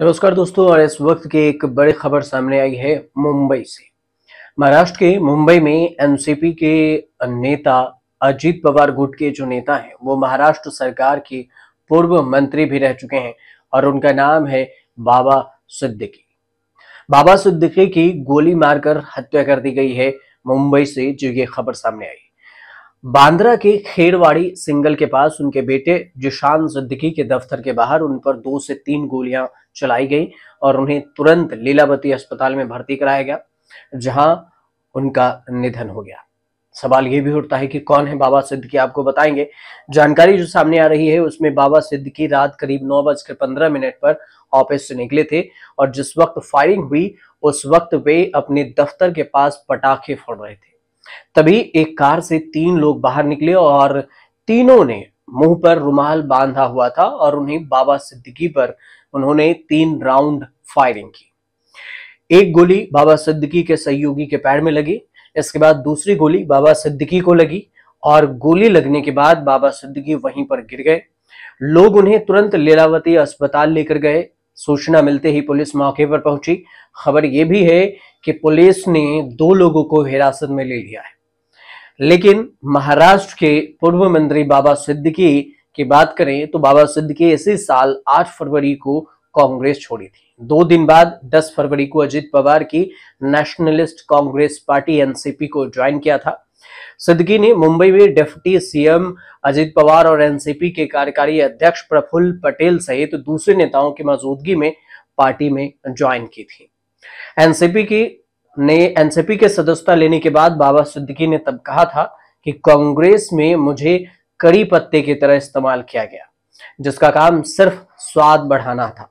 नमस्कार दोस्तों। और इस वक्त की एक बड़ी खबर सामने आई है मुंबई से। महाराष्ट्र के मुंबई में एनसीपी के नेता अजीत पवार गुट के जो नेता हैं वो महाराष्ट्र सरकार के पूर्व मंत्री भी रह चुके हैं और उनका नाम है बाबा सिद्दीकी। बाबा सिद्दीकी की गोली मारकर हत्या कर दी गई है मुंबई से, जो ये खबर सामने आई। बांद्रा के खेरवाड़ी सिंगल के पास उनके बेटे जिशान सिद्दीकी के दफ्तर के बाहर उन पर 2 से 3 गोलियां चलाई गई और उन्हें तुरंत लीलावती अस्पताल में भर्ती कराया गया, जहां उनका निधन हो गया। सवाल ये भी उठता है कि कौन है बाबा सिद्दीकी, आपको बताएंगे। जानकारी जो सामने आ रही है उसमें बाबा सिद्दीकी रात करीब 9:15 पर ऑफिस से निकले थे और जिस वक्त फायरिंग हुई उस वक्त वे अपने दफ्तर के पास पटाखे फोड़ रहे थे। तभी एक कार से 3 लोग बाहर निकले और तीनों ने मुंह पर रुमाल बांधा हुआ था और उन्हें बाबा सिद्दीकी पर उन्होंने 3 राउंड फायरिंग की। एक गोली बाबा सिद्दीकी के सहयोगी के पैर में लगी, इसके बाद दूसरी गोली बाबा सिद्दीकी को लगी और गोली लगने के बाद बाबा सिद्दीकी वहीं पर गिर गए। लोग उन्हें तुरंत लीलावती अस्पताल लेकर गए। सूचना मिलते ही पुलिस मौके पर पहुंची। खबर यह भी है कि पुलिस ने 2 लोगों को हिरासत में ले लिया है। लेकिन महाराष्ट्र के पूर्व मंत्री बाबा सिद्दीकी की बात करें तो बाबा सिद्दीकी इसी साल 8 फरवरी को कांग्रेस छोड़ी थी। 2 दिन बाद 10 फरवरी को अजित पवार की नेशनलिस्ट कांग्रेस पार्टी एनसीपी को ज्वाइन किया था। सिद्दीकी ने मुंबई में डिप्टी सीएम अजित पवार और एनसीपी के कार्यकारी अध्यक्ष प्रफुल्ल पटेल सहित दूसरे नेताओं की मौजूदगी में पार्टी में ज्वाइन की थी। एनसीपी के सदस्यता लेने के बाद बाबा सिद्दीकी ने तब कहा था कि कांग्रेस में मुझे कड़ी पत्ते की तरह इस्तेमाल किया गया, जिसका काम सिर्फ स्वाद बढ़ाना था।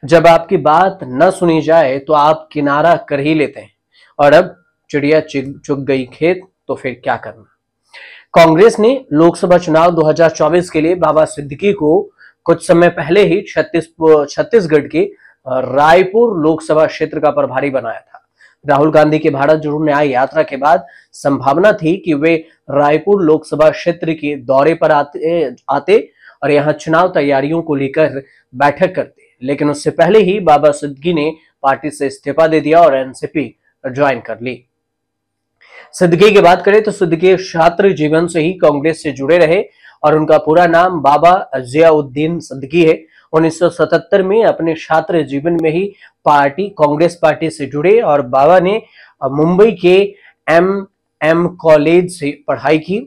जब आपकी बात न सुनी जाए तो आप किनारा कर ही लेते हैं और अब चिड़िया चुग गई खेत तो फिर क्या करना। कांग्रेस ने लोकसभा चुनाव 2024 के लिए बाबा सिद्दीकी को कुछ समय पहले ही छत्तीसगढ़ के रायपुर लोकसभा क्षेत्र का प्रभारी बनाया था। राहुल गांधी के भारत जोड़ो न्याय यात्रा के बाद संभावना थी कि वे रायपुर लोकसभा क्षेत्र के दौरे पर आते और यहां चुनाव तैयारियों को लेकर बैठक करते, लेकिन उससे पहले ही बाबा सिद्दीकी ने पार्टी से इस्तीफा दे दिया और एनसीपी ज्वाइन कर ली। सिद्दीकी की बात करें तो सिद्दीकी छात्र जीवन से ही कांग्रेस से जुड़े रहे और उनका पूरा नाम बाबा जियाउद्दीन सिद्दीकी है। 1977 में अपने छात्र जीवन में ही कांग्रेस पार्टी से जुड़े और बाबा ने मुंबई के एमएम कॉलेज से पढ़ाई की।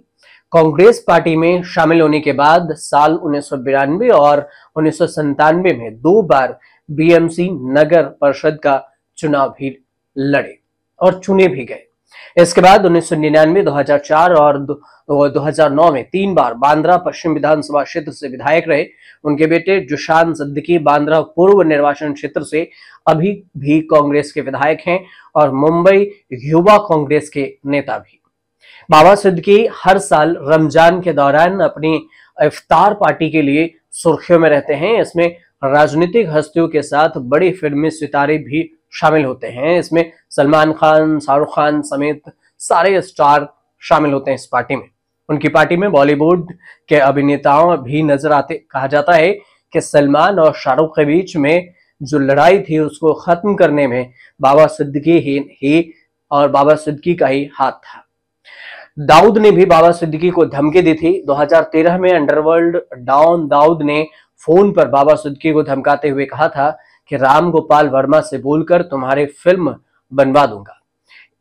कांग्रेस पार्टी में शामिल होने के बाद साल 1992 और 1997 में 2 बार बीएमसी नगर परिषद का चुनाव भी लड़े और चुने भी गए। इसके बाद 1999, 2004 और 2009 में 3 बार बांद्रा पश्चिम विधानसभा क्षेत्र से विधायक रहे। उनके बेटे जिशान सिद्दीकी बांद्रा पूर्व निर्वाचन क्षेत्र से अभी भी कांग्रेस के विधायक हैं और मुंबई युवा कांग्रेस के नेता भी। बाबा सिद्दीकी हर साल रमजान के दौरान अपनी इफ्तार पार्टी के लिए सुर्खियों में रहते हैं। इसमें राजनीतिक हस्तियों के साथ बड़ी फिल्मी सितारे भी शामिल होते हैं। इसमें सलमान खान, शाहरुख खान समेत सारे स्टार शामिल होते हैं इस पार्टी में। उनकी पार्टी में बॉलीवुड के अभिनेताओं भी नजर आते। कहा जाता है कि सलमान और शाहरुख के बीच में जो लड़ाई थी उसको खत्म करने में बाबा सिद्दीकी ही और बाबा सिद्दीकी का ही हाथ था। दाऊद ने भी बाबा सिद्दीकी को धमकी दी थी। 2013 में अंडरवर्ल्ड डॉन दाऊद ने फोन पर बाबा सिद्दीकी को धमकाते हुए कहा था कि राम गोपाल वर्मा से बोलकर तुम्हारे फिल्म बनवा दूंगा।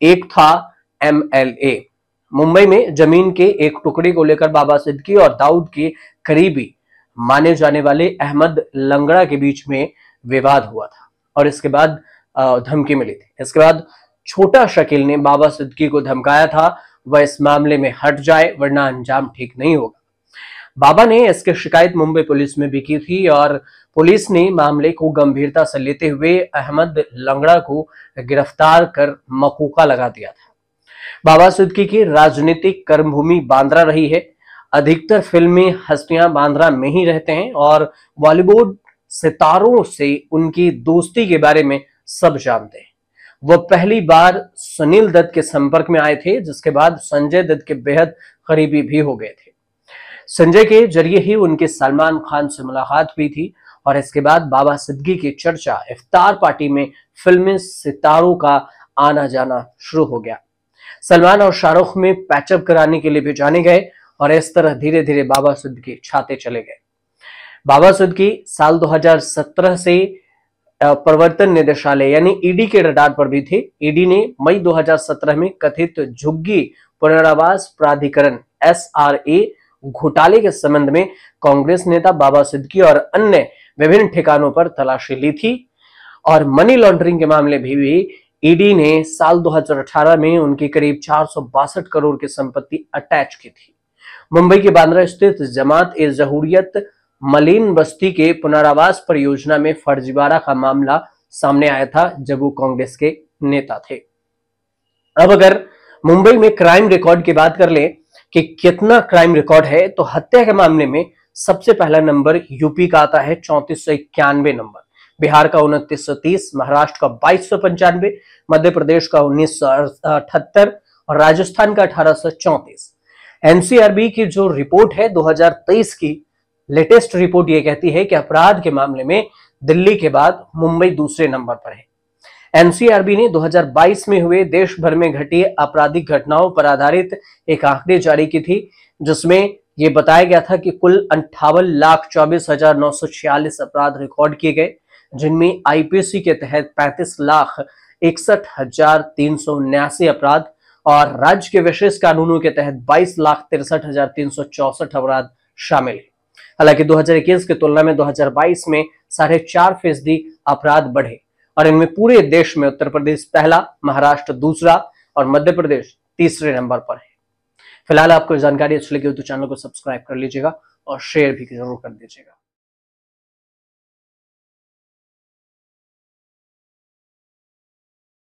एक था एमएलए। मुंबई में जमीन के एक टुकड़े को लेकर बाबा सिद्दीकी और दाऊद के करीबी माने जाने वाले अहमद लंगड़ा के बीच में विवाद हुआ था और इसके बाद धमकी मिली थी। इसके बाद छोटा शकील ने बाबा सिद्दीकी को धमकाया था वह इस मामले में हट जाए वरना अंजाम ठीक नहीं होगा। बाबा ने इसकी शिकायत मुंबई पुलिस में भी की थी और पुलिस ने मामले को गंभीरता से लेते हुए अहमद लंगड़ा को गिरफ्तार कर मकूका लगा दिया था। बाबा सिद्दीकी की राजनीतिक कर्मभूमि बांद्रा रही है। अधिकतर फिल्मी हस्तियां बांद्रा में ही रहते हैं और बॉलीवुड सितारों से उनकी दोस्ती के बारे में सब जानते हैं। वो पहली बार सुनील दत्त के संपर्क में आए थे, जिसके बाद संजय दत्त के बेहद करीबी भी हो गए थे। संजय के जरिए ही उनके सलमान खान से मुलाकात हुई थी और इसके बाद बाबा सिद्दीकी की चर्चा इफ्तार पार्टी में फिल्मी सितारों का आना जाना शुरू हो गया। सलमान और शाहरुख में पैचअप कराने के लिए भी जाने गए और इस तरह धीरे धीरे बाबा सिद्दीकी छाते चले गए। बाबा सिद्दीकी साल 2017 से प्रवर्तन निदेशालय यानी ईडी के रडार पर भी थे। ईडी ने मई 2017 में कथित झुग्गी पुनर्वास प्राधिकरण SRA घोटाले के संबंध में कांग्रेस नेता बाबा सिद्दीकी और अन्य विभिन्न ठिकानों पर तलाशी ली थी और मनी लॉन्ड्रिंग के मामले भी ईडी ने साल 2018 में उनकी करीब 462 करोड़ की संपत्ति अटैच की थी। मुंबई के बांद्रा स्थित जमात-ए-जहूरियत मलिन बस्ती के पुनरावास परियोजना में फर्जीवाड़ा का मामला सामने आया था जब वो कांग्रेस के नेता थे। अब अगर मुंबई में क्राइम रिकॉर्ड की बात कर ले कि कितना क्राइम रिकॉर्ड है, तो हत्या के मामले में सबसे पहला नंबर यूपी का आता है 3491 नंबर, बिहार का 2930, महाराष्ट्र का 2295, मध्य प्रदेश का 1978 और राजस्थान का 1834। एनसीआरबी की जो रिपोर्ट है 2023 की लेटेस्ट रिपोर्ट ये कहती है कि अपराध के मामले में दिल्ली के बाद मुंबई दूसरे नंबर पर है। एनसीआरबी ने 2022 में हुए देश भर में घटी आपराधिक घटनाओं पर आधारित एक आंकड़े जारी की थी, जिसमें यह बताया गया था कि कुल 58,24,946 अपराध रिकॉर्ड किए गए, जिनमें आईपीसी के तहत 35,61,379 अपराध और राज्य के विशेष कानूनों के तहत 22,63,364 अपराध शामिल है। हालांकि 2021 की तुलना में 2022 में 4.5% अपराध बढ़े और इनमें पूरे देश में उत्तर प्रदेश पहला, महाराष्ट्र दूसरा और मध्य प्रदेश तीसरे नंबर पर है। फिलहाल आपको जानकारी अच्छी लगी हो तो चैनल को सब्सक्राइब कर लीजिएगा और शेयर भी जरूर कर दीजिएगा।